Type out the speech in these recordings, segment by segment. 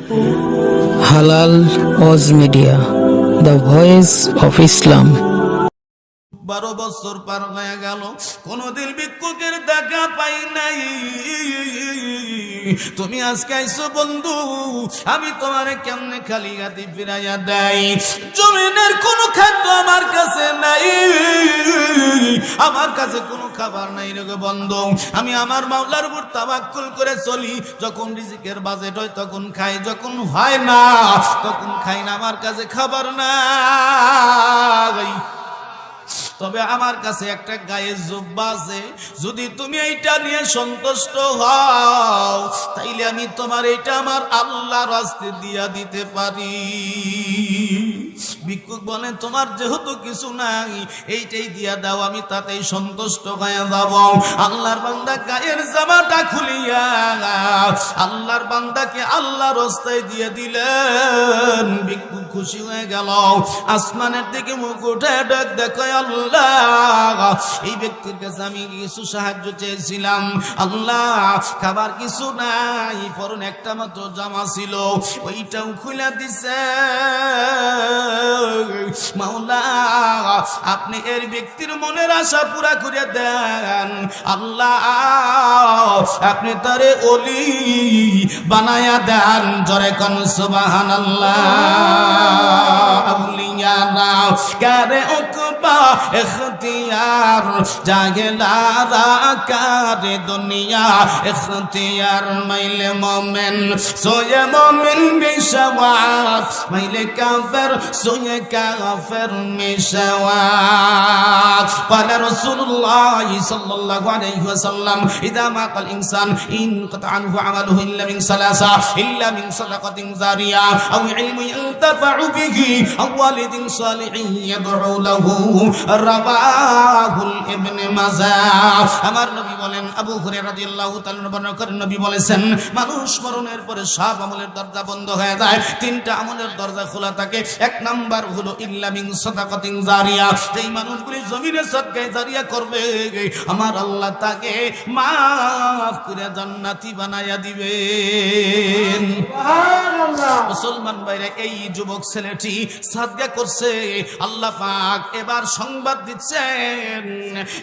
হালাল ওয়াজ media, the voice of Islam. 12 বছর পার হয়ে গেল, কোনদিন ভিক্ষুকের দেখা পাই নাই। তুমি আজকে আইছো বন্ধু, আমি তোমারে কেমনে খালি হাতে ফিরাইয়া দেই? জমিনের কোনো খাদ্য আমার কাছে নাই, আমার কাছে কোনো খাবার নাই রে বন্ধু। আমি আমার মাওলার উপর তাওয়াক্কুল করে চলি। যখন রিজিকের বাজেট হয় তখন খাই, যখন হয় না তখন খাই না। আমার কাছে খাবার নাই, তবে আমার কাছে একটা গায়ের জুব্বা আছে। যদি তুমি এইটা নিয়ে সন্তুষ্ট হও, তাইলে আমি তোমার এটা আমার আল্লাহর রাস্তে দিয়া দিতে পারি। ভিক্ষুক বলেন, তোমার যেহেতু কিছু নাই, এইটাই দিয়া দাও, আমি তাতেই সন্তুষ্ট হয়ে যাব। আল্লাহর বান্দা গায়ের জামাটা খুলিয়া আল্লাহর বান্দাকে আল্লাহর রাস্তায় দিয়ে দিলেন। ভিক্ষুক খুশি হয়ে গেল, আসমানের দিকে মুখ উঠে ডাক দেখো, আল্লাহ, এই ব্যক্তির কাছে আমি কিছু সাহায্য চেয়েছিলাম। আল্লাহ, খাবার কিছু নাই, পরন একটা মাত্র জামা ছিল, ওইটাও খুলে দিছে। মাওলা, আপনি এর ব্যক্তির মনের আশা পুরা করে দেন। আল্লাহ, আপনি তারে ওলি বানায়া দেন। জোরে কোন সুবহানাল্লাহ। আউলিয়ানা কারে উকবা ইখতিয়ার, জাহেলারা কারে দুনিয়া ইখতিয়ার। মাইলে মোমেন সোয়ে মোমেন বিশওয়াত, মাইলে কাফের সোয়ে কাফের মিশওয়াত। قال رسول الله صلى الله عليه وسلم إذا مات الإنسان انقطع عنه عمله إلا من ثلاثة، إلا من صدقة جارية أو علم ينتفع به أو والد صالح يدعو له। رواه ابن মাজাহ। আমার নবী বলেন, আবু হুরায়রা রাদিয়াল্লাহু তাআলা বর্ণনা করেন, নবী বলেছেন, মানুষ মরণের পরে সব আমলের দরজা বন্ধ হয়ে যায়, তিনটা আমলের দরজা খোলা থাকে। এক নাম্বার হলো ইল্লা মিন সাদাকাতিন জারিয়া, যেই মানুষগুলি জমিনে সদকায়ে জারিয়া করবে, আমার আল্লাহ তাকে মাফ করে জান্নাতি বানায়া দিবেন। সুবহানাল্লাহ। মুসলমান ভাইরা, এই যুবক ছেলেটি সাদকা করছে, আল্লাহ পাক এবার সংবাদ দিচ্ছেন,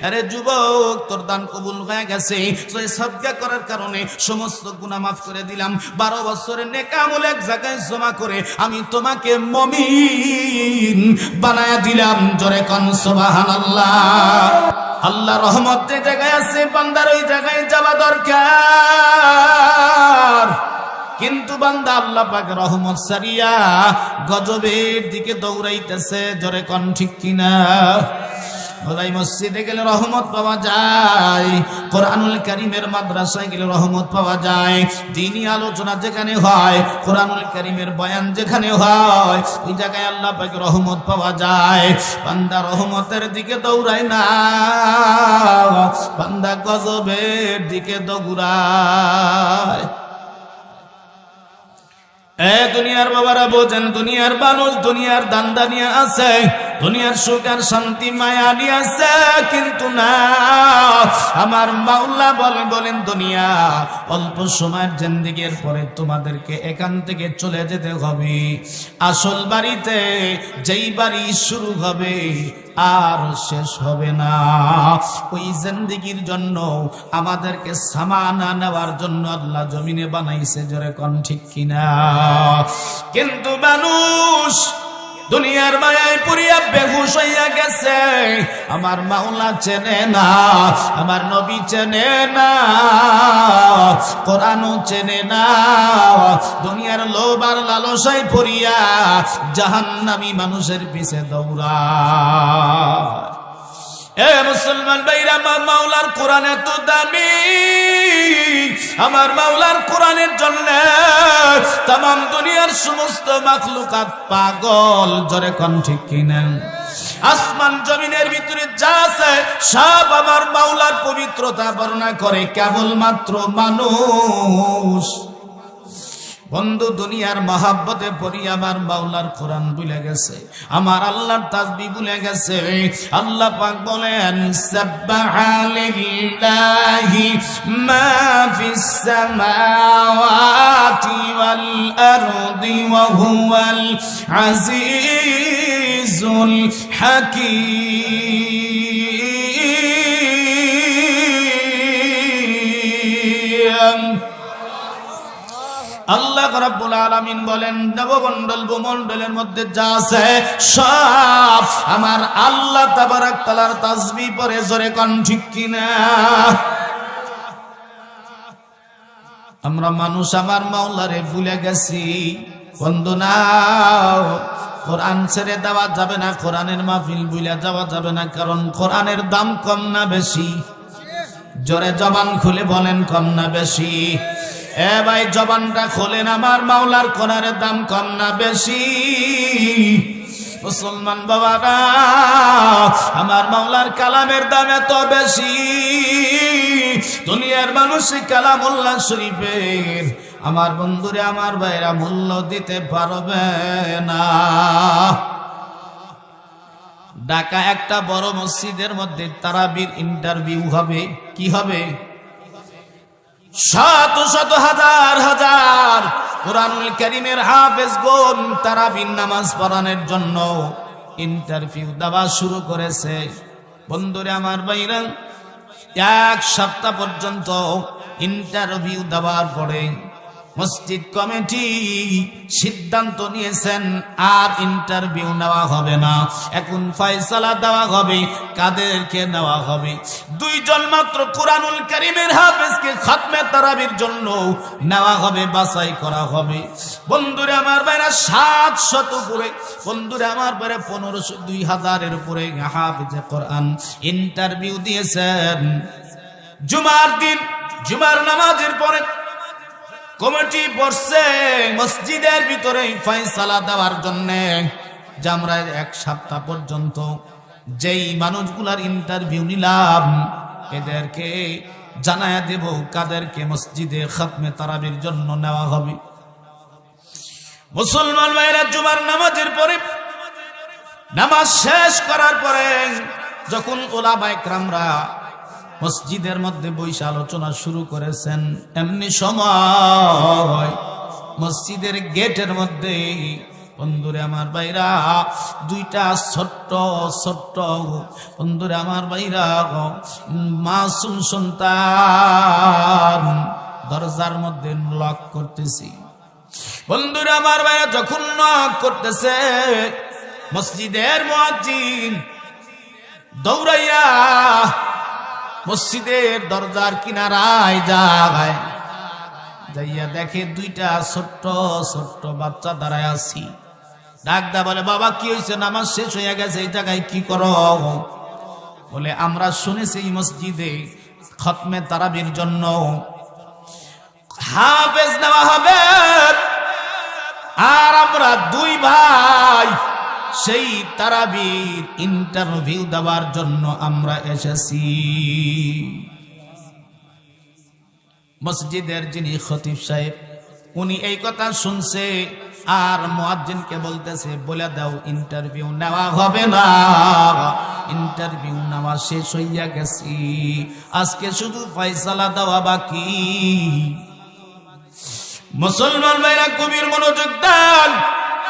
আরে যুবক, তোর দান কবুল হয়ে গেছে। এই সাদকা করার কারণে সমস্ত গুনাহ মাফ করে দিলাম। 12 বছরের নেক আমল এক জায়গায় জমা করে আমি তোমাকে মুমিন বানায়া দিলাম। জোরে কোন সুবহানাল্লাহ। আল্লাহ রহমত যে জায়গায় আছে, বান্দার ওই জায়গায় যাওয়া দরকার। কিন্তু বান্দা আল্লাহ পাকের রহমত সারিয়া গজবের দিকে দৌড়াইতেছে। জোরে কোন ঠিক কিনা? ভাই, মসজিদে গেলে রহমত পাওয়া যায়, কোরআনুল কারীমের মাদ্রাসায় গেলে রহমত পাওয়া যায়, দ্বীনি আলোচনা যেখানে হয়, কোরআনুল কারীমের বয়ান যেখানে হয়, ওই জায়গায় আল্লাহ পাকের রহমত পাওয়া যায়। বান্দা রহমতের দিকে দৌড়ায় না, বান্দা গজবের দিকে দৌড়ায়। দুনিয়ার বাবারা বোঝেন, দুনিয়ার মানুষ দুনিয়ার দান্দা নিয়ে আছে, দুনিয়ার সুখ আর শান্তি মায়া নিয়ে আছে, কিন্তু না, আমার মাওলা বলেন দুনিয়া অল্প সময়ের জিন্দেগির পরে তোমাদেরকে এখান থেকে চলে যেতে হবে। আসল বাড়িতে যেই বাড়ি শুরু হবে আর শেষ হবে না, ওই জিন্দেগির জন্য আমাদেরকে সামানা নেওয়ার জন্য আল্লাহ জমিনে বানাইছে। জোরে কোন ঠিক কিনা? কিন্তু মানুষ দুনিয়ার মায়ায় পড়িয়া বেহুশ হইয়া গেছে। আমার মাওলা চেনে না, আমার নবী চেনে না, কোরআনও চেনে না। দুনিয়ার লোভ আর লালসায় পড়িয়া জাহান্নামী মানুষের পিছে দৌড়ায়। এ মুসলমান ভাইরা, আমার মাওলার কোরআন এত দামি, আমার মাওলার কোরআনের জন্য তামাম দুনিয়ার সমস্ত মাখলুকাত পাগল। জোরে কোন ঠিক কিনা? আসমান জমিনের ভিতরে যা আছে সব আমার মাওলার পবিত্রতা বর্ণনা করে, কেবলমাত্র মানুষ বন্ধু দুনিয়ার মহাব্বতে পড়ি আমার মাওলার কোরআন ভুলে গেছে, আমার আল্লাহর তাসবিহ ভুলে গেছে। আল্লাহ পাক বলেন সাব্বাহা লিল্লাহি মা ফিস সামাওয়াতি ওয়াল আরদি ওয়া হুয়াল আজিজুল হাকীম। আল্লাহ রাব্বুল আলামিন বলেন নবমণ্ডল ভূমণ্ডলের মধ্যে যা আছে সব আমার আল্লাহ তাবারক তাআলার তাসবিহ পড়ে, জোরে কোন ঠিক কিনা? আমরা মানুষ আমার মাওলারে ভুলে গেছি। বন্ধু না, কোরআন ছেড়ে দেওয়া যাবে না, কোরআনের মাহফিল ভুলে যাওয়া যাবে না, কারণ কোরআনের দাম কম না বেশি? জোরে জবান খুলে বলেন কম না বেশি? এ ভাই জবানটা খোলেন, আমার মাওলার কোরআনের দাম কম না বেশি? মুসলমান বাবারা, আমার মাওলার কালামের দাম এত বেশি, দুনিয়ার মানুষ কালামুল্লাহ শরীফের আমার বন্ধুরে আমার ভাইরা মূল্য দিতে পারবে না। ঢাকা একটা বড় মসজিদের মধ্যে তারাবির ইন্টারভিউ হবে। কি হবে? শত শত হাজার হাজার কুরআনুল কারীমের হাফেজগণ তারাবির নামাজ পড়ানোর জন্য ইন্টারভিউ দেওয়া শুরু করেছে। বন্ধুরে আমার ভাইরা, এক সপ্তাহ পর্যন্ত ইন্টারভিউ দেওয়ার পরে মসজিদ কমিটি সিদ্ধান্ত নিয়েছেন আর ইন্টারভিউ নেওয়া হবে না। এখন ফয়সালা দেওয়া হবে। কাদেরকে নেওয়া হবে? দুইজন মাত্র কুরআনুল কারীমের হাফেজকে খাতমে তারাবির জন্য নেওয়া হবে, বাছাই করা হবে। বন্ধুরা আমার বাইরে 700 উপরে, বন্ধুরা আমার বাইরে 1500 2000-এর উপরে হাফেজে কোরআন ইন্টারভিউ দিয়েছেন। জুমার দিন, জুমার নামাজের পরে কমিটি বসছে মসজিদের ভিতরে ফয়সালা দেওয়ার জন্য যে আমরা এক সপ্তাহ পর্যন্ত যেই মানুষগুলার ইন্টারভিউ নিলাম এদেরকে জানায়া দেব কাদেরকে মসজিদে খাতমে তারাবির জন্য নেওয়া হবে। মুসলমান ভাইরা, জুমার নামাজের পরে নামাজ শেষ করার পরে যখন ওলামায়ে কেরামরা মসজিদের মধ্যে বসে আলোচনা শুরু করেছেন, এমনি সময় মসজিদের গেটের মধ্যে বন্ধুরে আমার ভাইরা দুইটা ছোট্ট ছোট্ট বন্ধুরে আমার ভাইরা মাসুম সন্তান দরজার মধ্যে লক করতেছি। বন্ধুরে আমার ভাইরা যখন লক করতেছে, মসজিদের মুয়াজ্জিন দৌড়াইয়া মসজিদের দরজার কিনারায় যায়, যাইয়া দেখে দুইটা ছোট্ট ছোট্ট বাচ্চা দাঁড়ায় আছি। ডাকদা বলে, বাবা কি হয়েছে? নামাজ শেষ হয়ে গেছে, এই জায়গায় কি করো? বলে, আমরা শুনেছি এই মসজিদে খতমে তারাবির জন্য হাফেজ নেওয়া হবে, আর আমরা দুই ভাই সেই তারাবির ইন্টারভিউ দেওয়ার জন্য আমরা এসেছি। মসজিদের যিনি খতিব সাহেব, উনি এই কথা শুনছে আর মুয়াজ্জিনকে বলতেছে, বলে দাও ইন্টারভিউ নেওয়া হবে না, ইন্টারভিউ নেওয়া শেষ হইয়া গেছি, আজকে শুধু ফয়সালা দেওয়া বাকি। মুসলমান ভাইরা কবির মনোযোগ দেন,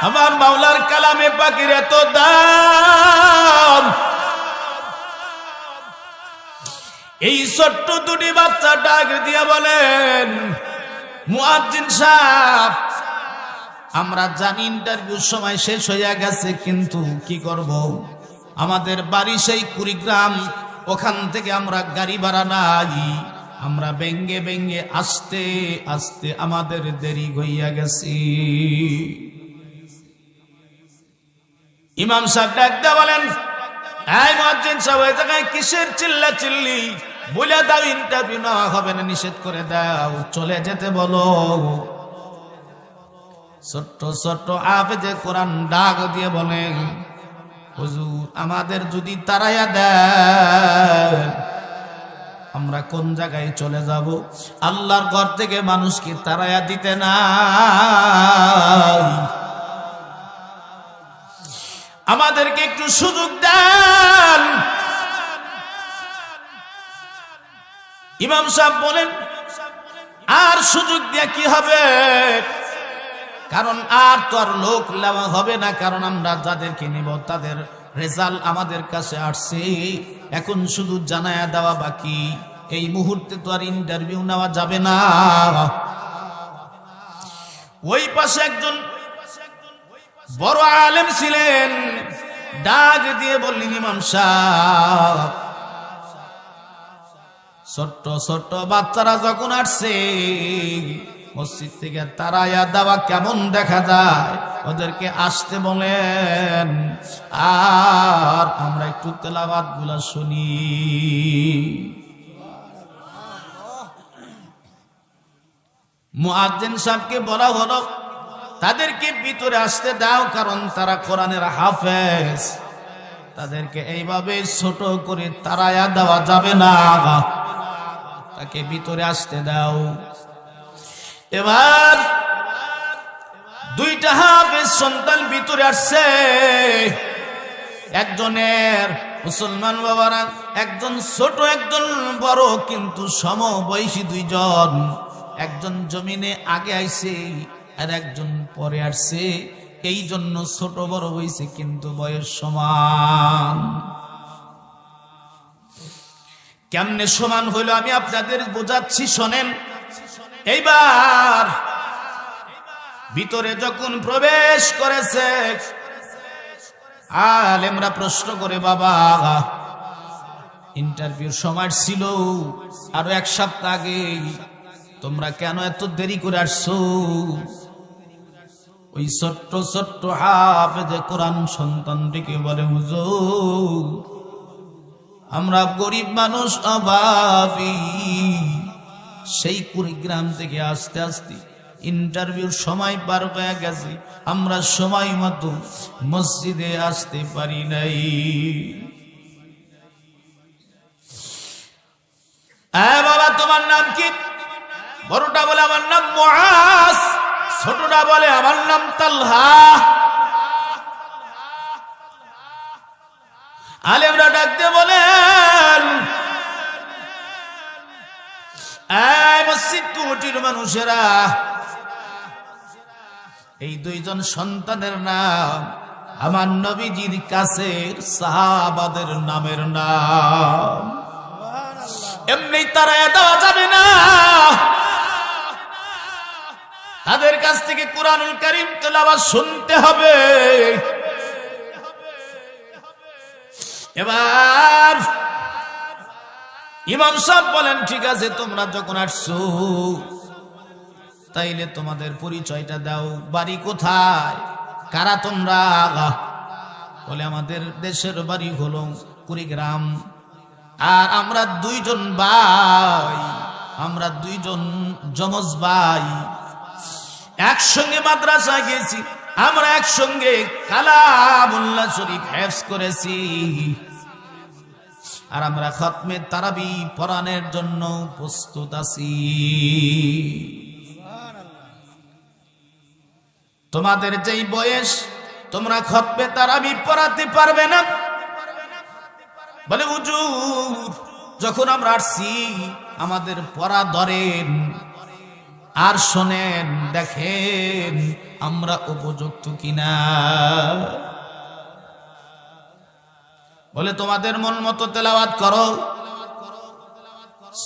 আমার মাওলার কালামে পাকের এত দাম। এই ছোট্ট দুটি বাচ্চা ডাক দিয়া বলেন, মুয়াজ্জিন সাহেব, আমরা জানি ইন্টারভিউর সময় শেষ হইয়া গেছে, কিন্তু কি করব? আমাদের বাড়ি সেই কুড়িগ্রাম, ওখান থেকে আমরা গাড়ি ভাড়া নাই, আমরা বেঙ্গে বেঙ্গে আস্তে আস্তে আমাদের দেরি হইয়া গেছি। ইমাম সাহেব ডাক দিয়া বলেন, এই মুয়াজ্জিন সাহেব, এই জায়গায় কিসের চিল্লা চিল্লি? বলে দাও ইন্টারভিউ নেওয়া হবে না, নিষেধ করে দাও, চলে যেতে বলো। ছোট্ট ছোট্ট হাফেজে কোরআন ডাক দিয়ে বলেন, হুজুর আমাদের যদি তারাইয়া দেয় আমরা কোন জায়গায় চলে যাব? আল্লাহর ঘর থেকে মানুষকে তাড়াইয়া দিতে না, আমাদেরকে একটু সুযোগ দেন। ইমাম সাহেব বলেন, আর সুযোগ দিয়ে কি হবে? কারণ আর তো আর লোক নেওয়া হবে না, কারণ আমরা যাদেরকে নিব তাদের রেজাল্ট আমাদের কাছে আসছে, এখন শুধু জানায়া দেওয়া বাকি। এই মুহূর্তে তো আর ইন্টারভিউ নেওয়া যাবে না। ওই পাশে একজন বড় আলেম ছিলেন, ডাক দিয়ে বললেন, ইমাম সাহেব, ছোট্ট ছোট্ট বাচ্চারা যখন আসছে মসজিদ থেকে তাড়াইয়া দেওয়া কেমন দেখা যায়, ওদেরকে আসতে বলেন, আর আমরা একটু তেলাওয়াত গুলা শুনি। মুয়াজ্জিন সাহেবকে বলা হলো, তাদেরকে ভিতরে আসতে দাও, কারণ তারা কোরআনের হাফেজ, তাদেরকে এইভাবে ছোট করে তাড়াইয়া দেওয়া যাবে না, তাকে ভিতরে আসতে দাও। এবার দুইটা হাফেজ সন্তান ভিতরে আসছে। একজনের, মুসলমান বাবারা, একজন ছোট একজন বড়, কিন্তু সমবয়সী দুইজন। একজন জমিনে আগে আইছে আর একজন পরে আসছে, এই জন্য ছোট বড় হইছে কিন্তু বয়স সমান। কেমনে সমান হইল আমি আপনাদের বোঝাচ্ছি, শোনেন। এইবার ভিতরে যখন প্রবেশ করেছে, আলেমরা প্রশ্ন করে, বাবা ইন্টারভিউর সময় ছিল আরো এক সপ্তাহ আগে, তোমরা কেন এত দেরি করে আসছো? ওই ছোট্ট ছোট্ট হাফেজে কোরআন সন্তানটিকে বলে, হুজুর আমরা গরিব মানুষ, অভাবী, সেই কুড়িগ্রাম থেকে আস্তে আস্তে ইন্টারভিউর সময় পার হয়ে গেছে, আমরা সময় মতো মসজিদে আসতে পারি নাই। বাবা তোমার নাম কি? বড়টা বলে আমার নাম মুআজ, ছোটটা বলে আমার নাম তালহা। আলেমরা ডাকতে বলেন, মসজিদ কমিটির মানুষেরা, এই দুইজন সন্তানের নাম আমার নবীজির কাছে সাহাবাদের নামের নাম, এমনি তাড়াইয়া দেওয়া যাবে না। তাদের কাছ থেকে কুরআনুল কারীম তেলাওয়াত শুনতে হবে। এবার ইমাম সাহেব বলেন, ঠিক আছে, তোমরা যখন আসছো তাইলে তোমাদের পরিচয়টা দাও, বাড়ি কোথায়, কারা তোমরা? বলে আমাদের দেশের বাড়ি হলো কুড়িগ্রাম, আর আমরা দুইজন ভাই, আমরা দুইজন যমজ ভাই, একসঙ্গে মাদ্রাসায় গেছি, আমরা একসঙ্গে কালামুল্লাহ শরীফ হেফজ করেছি, আর আমরা খতমে তারাবি পড়ানোর জন্য প্রস্তুত আছি। তোমাদের যেই বয়স, তোমরা খতমে তারাবি পড়াতে পারবে না। বলে, হুজুর যখন আমরা আসছি আমাদের পড়া ধরেন আর শোনেন, দেখেন আমরা উপযুক্ত কিনা। বলে, তোমাদের মন মতো তেলাওয়াত করো।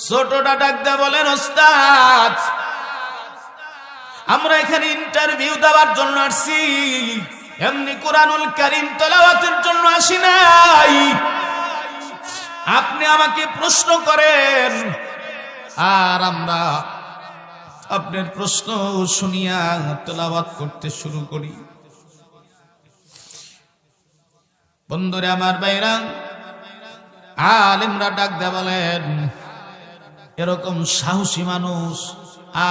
ছোটটা ডাক দেয়া বলেন, ওস্তাদ আমরা এখানে ইন্টারভিউ দেওয়ার জন্য আসছি, এমনি কুরআনুল কারীম তেলাওয়াতের জন্য আসি নাই। আপনি আমাকে প্রশ্ন করেন আর আমরা আপনার প্রশ্ন শুনিয়া তেলাওয়াত করতে শুরু করি। বন্ধুরে আমার ভাইরা, আলেমরা ডাক দেয়া বলেন, এরকম সাহসী মানুষ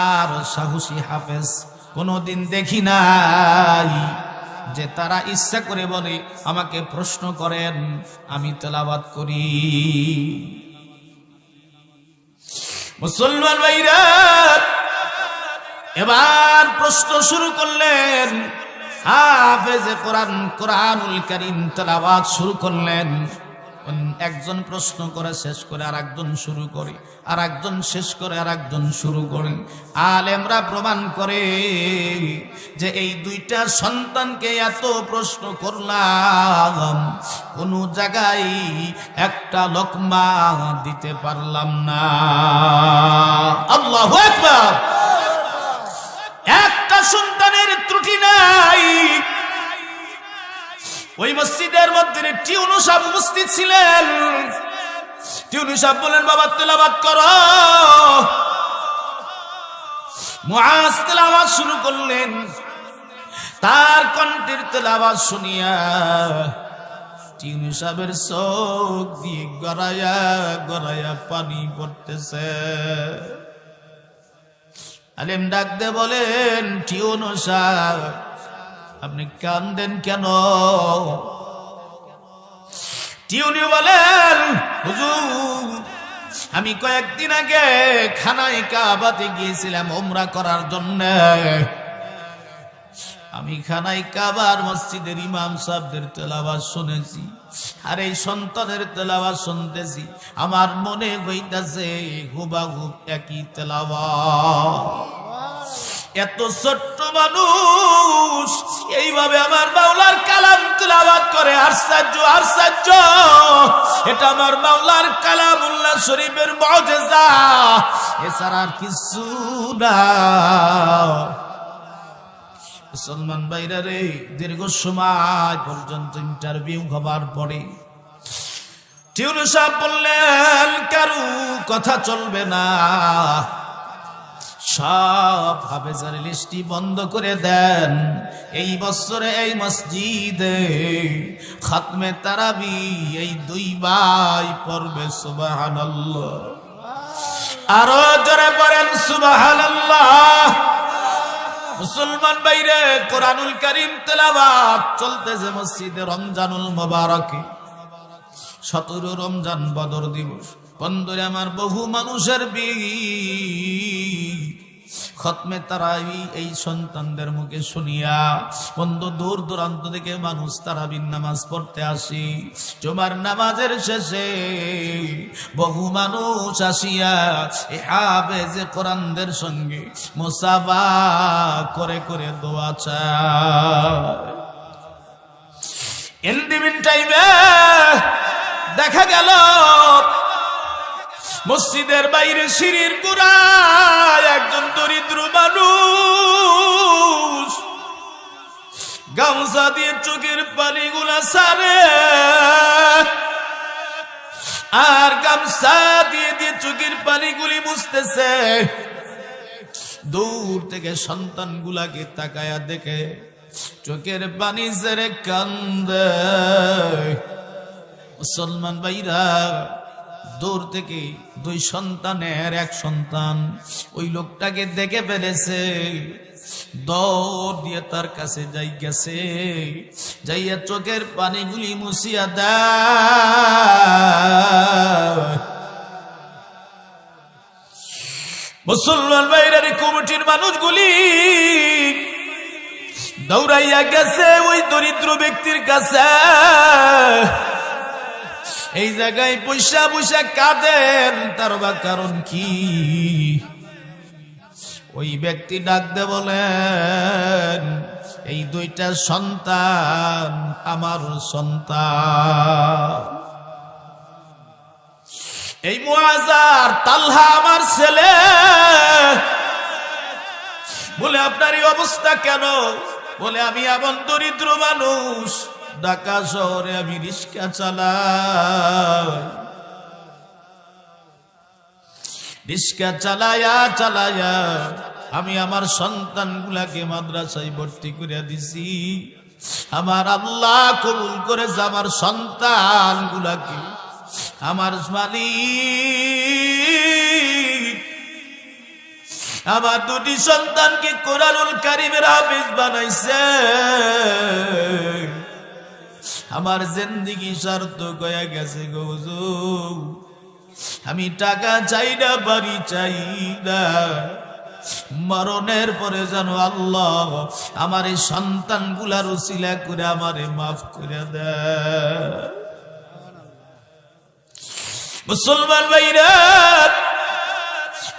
আর সাহসী হাফেজ কোনদিন দেখি নাই যে তারা ইচ্ছা করে বলে আমাকে প্রশ্ন করেন, আমি তেলাওয়াত করি। মুসলমান ভাইরা, এবার প্রশ্ন শুরু করলেন। হাফেজে কোরআন কোরআনুল কারীম তেলাওয়াত শুরু করলেন। একজন প্রশ্ন করে শেষ করে আর একজন শুরু করে, আর একজন শেষ করে আর একজন শুরু করে। আলেমরা প্রমাণ করে যে এই দুইটা সন্তানকে এত প্রশ্ন করলাম, কোন জায়গায় একটা লোকমা দিতে পারলাম না। আল্লাহু আকবার। একটা সন্তানের ত্রুটি নাই। ওই মসজিদের মধ্যে টিউনু সাহেব উপস্থিত ছিলেন। টিউনু সাহেব বলেন, বাবা তেলাওয়াত করো। মুআজ তেলাওয়াত শুরু করলেন। তার কণ্ঠের তেলাওয়াত শুনিয়া টিউনু সাহেবের চোখ দিয়ে গড়াইয়া গড়াইয়া পানি পড়তেছে। আলেম ডাক দে বলেন, টিউনু সাহেব আপনি কান্দেন কেন? টিউনি বলেন, হুজুর আমি কয়েকদিন আগে খানায় কাবাতে গিয়েছিলাম ওমরা করার জন্য। আমি খানায় কাবার মসজিদের ইমাম সাহেবদের তেলাওয়াত শুনেছি, আর এই সন্তানের তেলাওয়াত শুনতেছি। আমার মনে হইতাছে হুবাহুব একই তেলাওয়াত। এত ছোট্ট মানুষ এইভাবে আমার মাওলার কালাম তেলাওয়াত করে, আশ্চর্য আশ্চর্য। এটা আমার মাওলার কালামুল্লাহ শরীফের মুজিজা, এছাড়া আর কিছু না। মুসলমান ভাইরা রে, দীর্ঘ সময় পর্যন্ত ইন্টারভিউ হবার পরে টিউনু সাহেব বললেন, কারু কথা চলবে না, সব হাফেজের লিস্টি বন্ধ করে দেন। এই বছরে এই মসজিদে খাতমে তারাবি এই 2 ভাই পড়বে। সুবহানাল্লাহ। আরো জোরে পড়েন সুবহানাল্লাহ। মুসলমান ভাইরে, কোরআনুল কারীম তেলাওয়াত চলতেছে মসজিদে রমজানুল মুবারকে। 17 রমজান বদর দিবস। বন্ধুরে আমার, বহু মানুষের খতমে তারাবি এই সন্তানদের মুখে শুনিয়া বন্ধু দূর দূরান্ত থেকে মানুষ তারাবির নামাজ পড়তে আসি। জুমার নামাজের শেষে বহু মানুষ আসিয়া এই হাফেজে কোরআনদের সঙ্গে মুসাফা করে করে দোয়া চায়। ইন দি মিন টাইমে দেখা গেল মসজিদের বাইরে সিঁড়ির গোড়ায় একজন দরিদ্র মানুষ গামছা দিয়ে চোখের পানিগুলা সারে, আর গামছা দিয়ে দিয়ে চোখের পানিগুলি মুছতেছে। দূর থেকে সন্তানগুলাকে তাকায়া দেখে চোখের পানি ছেড়ে কান্দে। মুসলমান ভাইরা, দূর থেকে 2 সন্তানের এক সন্তান ওই লোকটাকে দেখে ফেলেছে। দৌড় দিয়ে তার কাছে গেছে, যাইয়া চোখের পানিগুলি মুছিয়া দেয়। মুসলমান ভাইরার কমিটির মানুষগুলি দৌড়াইয়া গেছে ওই দরিদ্র ব্যক্তির কাছে। এই জায়গায় পয়সা পয়সা কাঁদেন, তার বা কারণ কি? ওই ব্যক্তি ডাক দে বলেন, এই 2টা সন্তান আমার সন্তান। এই মুআজ আর তালহা আমার ছেলে। বলে আপনার এই অবস্থা কেন? বলে আমি এমন দরিদ্র মানুষ, ঢাকা শহরে আমি রিক্সা চালাই। রিক্সা চালায়া চালায়া আমি আমার সন্তানগুলাকে মাদ্রাসায় ভর্তি করে দিছি। আমার আল্লাহ কবুল করেছে আমার সন্তানগুলাকে। আমার মালিক আমার 2টি সন্তানকে কোরআনুল কারীমের হাফেজ বানাইছে। আমার জিন্দেগি সার্থক হয়ে গেছে গো হুজুর। আমি টাকা চাই না, বাড়ি চাই না, মরণের পরে যেন আল্লাহ আমার এই সন্তানগুলার উসিলা করে আমারে মাফ করে দেয়। মুসলমান ভাইরা,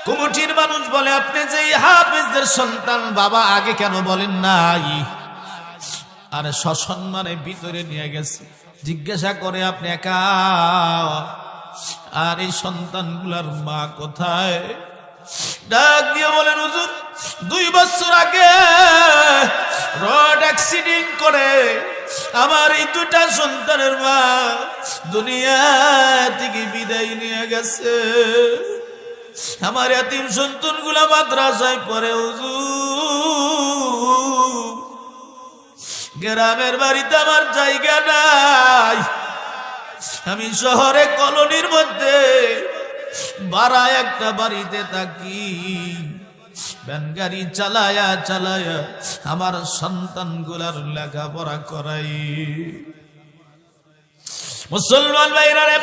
কমিটির মানুষ বলে, আপনি যে হাফেজদের সন্তান বাবা আগে কেন বলেন নাই? আরে সসম্মানে ভিতরে নিয়ে গেছে, জিজ্ঞাসা করে আপনি একা, আর এই সন্তানগুলার মা কোথায়? ডাক দিয়ে বলেন, হুজুর 2 বছর আগে রোড অ্যাক্সিডেন্ট করে আমার এই 2টা সন্তানের মা দুনিয়া থেকে বিদায় নিয়ে গেছে। আমার এতিম সন্তানগুলা মাদ্রাসায় পড়ে হুজুর, গ্রামের বাড়িতে আমার জায়গা নাই, আমি শহরে কলোনির মধ্যে ভাড়া একটা বাড়িতে থাকি, ভ্যান গাড়ি চালায়া চালায়া আমার সন্তানগুলার লেখাপড়া করাই। মুসলমান ভাইরা রে,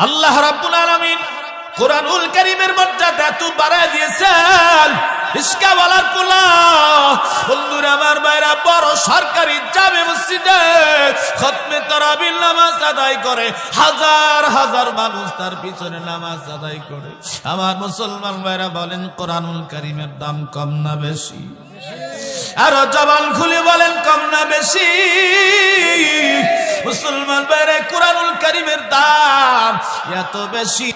আল্লাহ রাব্বুল আলামিন কোরআনুল কারীমের মর্যাদা এত বাড়ায় দিয়েছেন। রিস্কাওয়ালার পোলা বন্ধুরা আমার ভাইরা বড় সরকারি জামে মসজিদে খতমে তারাবির নামাজ আদায় করে, হাজার হাজার মানুষ তার পিছনে নামাজ আদায় করে। আমার মুসলমান ভাইরা বলেন, কোরআনুল কারীমের দাম কম না বেশি? আরো জবান খুলে বলেন, কম না বেশি? মুসলমান ভাইরা, কোরআনুল কারীমের দাম এত বেশি,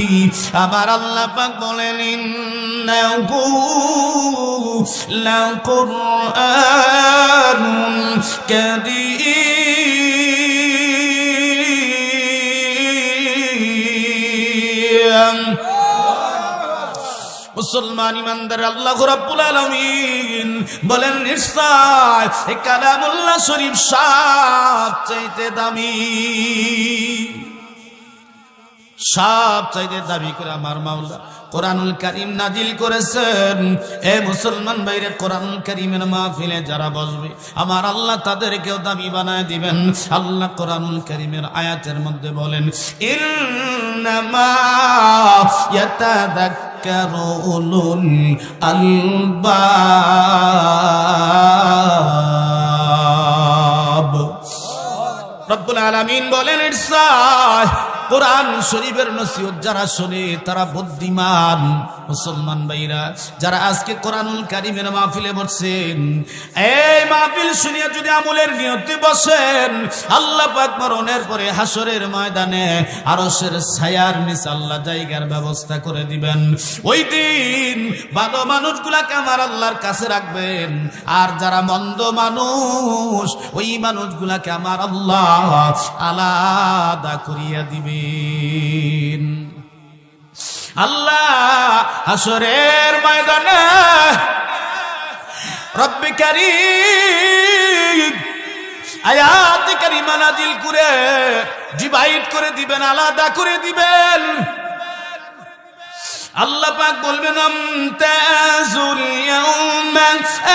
আমার আল্লাহ পাক বলেন, ইন্নাহু লাকুরআনুন কারীম। মুসলমান ইমানদার, আল্লাহ রাব্বুল আলামিন বলেন, নিশ্চয় এই কালামুল্লাহ শরীফ সবচাইতে দামি, সবচাইতে দামি করে আমার মাওলা কোরআনুল কারীম নাজিল করেছেন। এ মুসলমান ভাইরে, কোরআনুল কারীমের মাহফিলে যারা বসবে আমার আল্লাহ তাদেরকেও দামি বানায় দিবেন। আল্লাহ কোরআনুল কারীমের আয়াতের মধ্যে বলেন, ইন্নামা ইয়াতাযাক্কারু উলুল আলবাব। রব্বুল আলামিন বলেন, ইরশাদ কোরআন শরীফের নসিহত যারা শোনে তারা বুদ্ধিমান। মুসলমান ভাইরা, যারা আজকে কোরআনুল কারীমের মাহফিলে বসেন, এই মাহফিল শুনিয়া যদি আমলের নিয়তে বসেন, আল্লাহ পাক মরণের পরে হাসরের ময়দানে আরশের ছায়ার নিচে আল্লাহ জায়গার ব্যবস্থা করে দিবেন। ওই দিন ভালো মানুষগুলাকে আমার আল্লাহর কাছে রাখবেন, আর যারা মন্দ মানুষ ওই মানুষগুলাকে আমার আল্লাহ আলাদা করিয়া দিবেন। আল্লাহ হাসরের ময়দানে রব্বে কারীম আয়াত কারীমা নাজিল করে ডিভাইড করে দিবেন, আলাদা করে দিবেন। আল্লাহ পাক বলবেন, আমতাজুল ইয়াওমা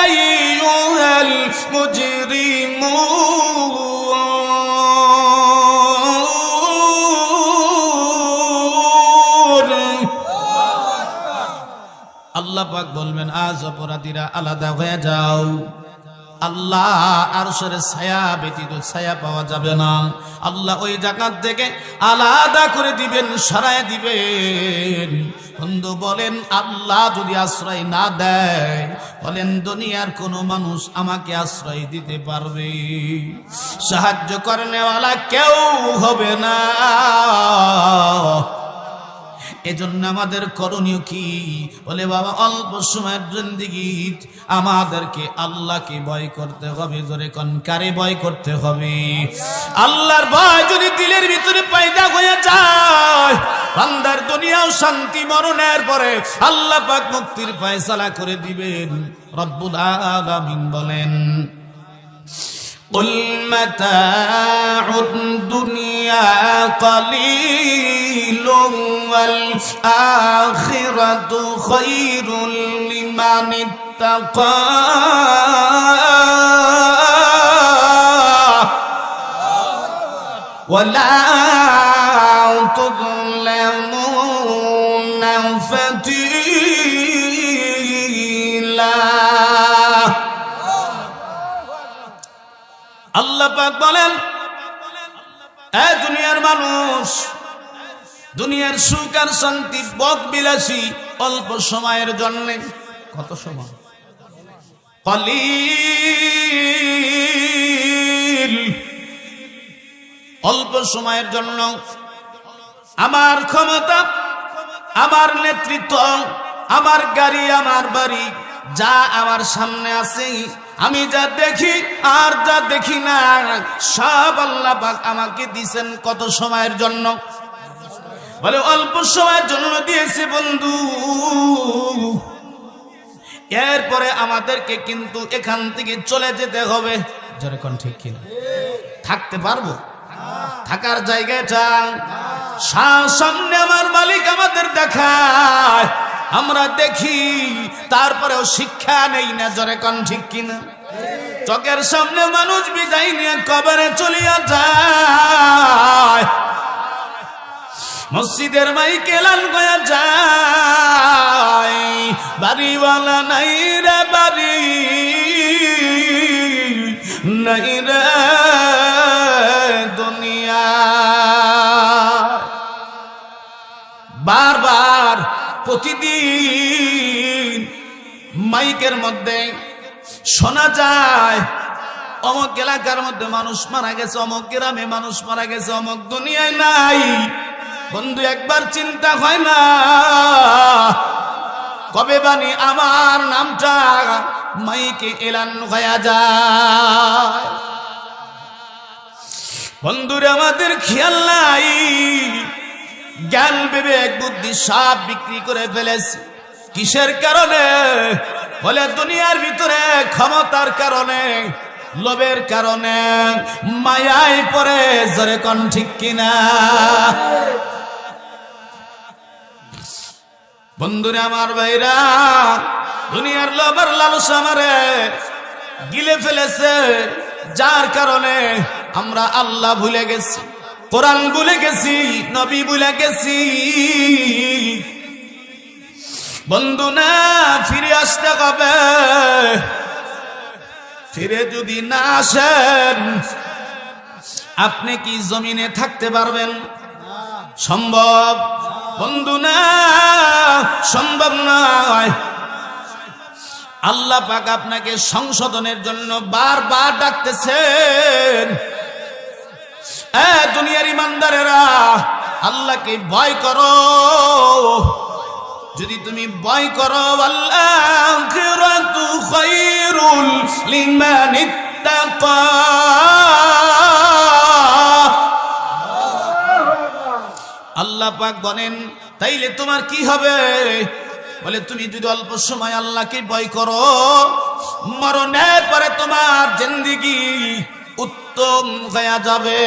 আইয়ুহাল মুজরিমুন। আল্লাহ পাক বলবেন, আজ অপরাধীরা আলাদা হয়ে যাও। আল্লাহ আরশের ছায়া ব্যতীত ছায়া পাওয়া যাবে না। আল্লাহ ওই জায়গা থেকে আলাদা করে দিবেন, সরায় দিবেন। বন্ধু বলেন, আল্লাহ যদি আশ্রয় না দেয়, বলেন দুনিয়ার কোন মানুষ আমাকে আশ্রয় দিতে পারবে? সাহায্য করনেওয়ালা কেউ হবে না। এজন্য আমাদের করণীয় কি? বলে বাবা, অল্প সময়ের জিন্দেগি আমাদেরকে আল্লাহকে ভয় করতে হবে। জোরে কোন, কারে ভয় করতে হবে? আল্লাহর ভয় যদি দিলের ভিতরে পয়দা হয়ে যায়, বান্দার দুনিয়াও শান্তি, মরণের পরে আল্লাহ পাক মুক্তির ফয়সালা করে দিবেন। রব্বুল আলামিন বলেন, قل متاع الدنيا قليل والآخرة خير لمن اتقى ولا تظلمون আল্লাহ পাক বলেন, এ দুনিয়ার মানুষ, দুনিয়ার সুখ আর শান্তি বক বিলাসী অল্প সময়ের জন্য। কত সময়? কলিল, অল্প সময়ের জন্য। আমার ক্ষমতা, আমার নেতৃত্ব, আমার গাড়ি, আমার বাড়ি, যা আমার সামনে আছে, আমি যা দেখি আর যা দেখি না, সব আল্লাহ পাক আমাকে দিয়েছেন কত সময়ের জন্য? বলে অল্প সময়ের জন্য দিয়েছে বন্ধু। এরপরে আমাদেরকে কিন্তু এখান থেকে চলে যেতে হবে। যেরকম ঠিক কিনা? থাকতে পারবো? থাকার জায়গাটা সামনে আমার মালিক আমাদের দেখায়, আমরা দেখি, তারপরেও শিক্ষা নেই না। যেরকম ঠিক কিনা? চোখের সামনে মানুষ বিদায় নিয়ে কবরে চলিয়া যায়, মসজিদের মাইকে এলান করা যায়, বাড়িওয়ালা নাই রে বাড়ি, নাই রে দুনিয়া। বারবার প্রতিদিন মাইকের মধ্যে শোনা যায়, অমুক এলাকার মধ্যে মানুষ মারা গেছে, অমুক গ্রামে মানুষ মারা গেছে, অমুক দুনিয়ায় নাই। বন্ধু, একবার চিন্তা হয় না কবে বানি আমার নামটা মাইকে এলান হয়ে যায়? বন্ধুরে, আমাদের খেয়াল নাই, জ্ঞান বিবেক বুদ্ধি সব বিক্রি করে ফেলেছে। কিসের কারণে? বলে দুনিয়ার ভিতরে ক্ষমতার কারণে, লোভের কারণে, মায়ায় পড়ে। জোরে কোন ঠিক কিনা? বন্ধুরা আমার ভাইরা, দুনিয়ার লোভ আর লালসা আমারে গিলে ফেলেছে, যার কারণে আমরা আল্লাহ ভুলে গেছি, কোরআন ভুলে গেছি, নবী ভুলে গেছি। বন্ধু না, ফিরে আসতে হবে। ফিরে যদি না আসেন, আপনি কি জমিনে থাকতে পারবেন? সম্ভব? বন্ধু না, সম্ভব নয়। আল্লাহ পাক আপনাকে সংশোধনের জন্য বারবার ডাকতেছেন। দুনিয়ার ইমানদারেরা, আল্লাহকে ভয় করো। যদি তুমি ভয় করো, আল-আখিরাতু খায়রুল লিমান ইত্তাকা। আল্লাহ পাক বলেন, তাইলে তোমার কি হবে? বলে তুমি যদি অল্প সময় আল্লাহকে ভয় করো, মরণের পরে তোমার জিন্দেগি উত্তম হয়ে যাবে।